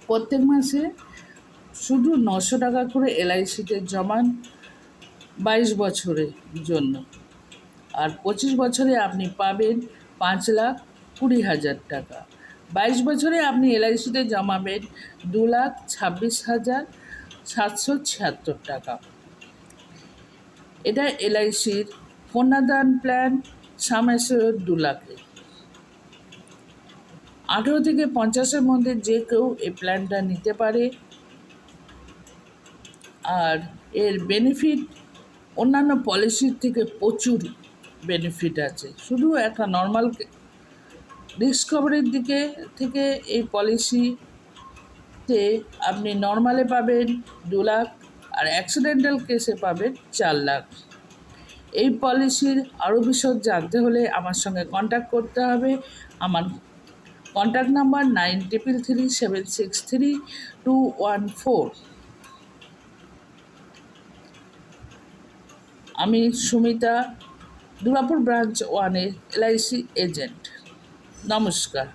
প্রত্যেক মাসে শুধু 900 টাকা করে এলআইসিতে জমান 22 বছরের জন্য। আর 25 বছরে আপনি পাবেন 5,20,000 টাকা। 22 বছরে আপনি এলআইসিতে জমাবেন 2,26,776 টাকা। এটা এলআইসির কন্যাদান প্ল্যান, সামেশ্বর 2 লাখে। 18 থেকে 50-এর মধ্যে যে কেউ এই প্ল্যানটা নিতে পারে। আর এর বেনিফিট অন্যান্য পলিসির থেকে প্রচুর বেনিফিট আছে। শুধু একটা নর্মাল ডিসকভারির দিকে থেকে এই পলিসিতে আপনি নর্মালে পাবেন 2 লাখ, আর অ্যাক্সিডেন্টাল কেসে পাবেন 4 লাখ। এই পলিসির আরও বিশদ জানতে হলে আমার সঙ্গে কন্ট্যাক্ট করতে হবে। আমার কন্ট্যাক্ট নাম্বার 9333763214। আমি সুমিতা, দুর্গাপুর ব্রাঞ্চ 1-এর এলআইসি এজেন্ট। নমস্কার।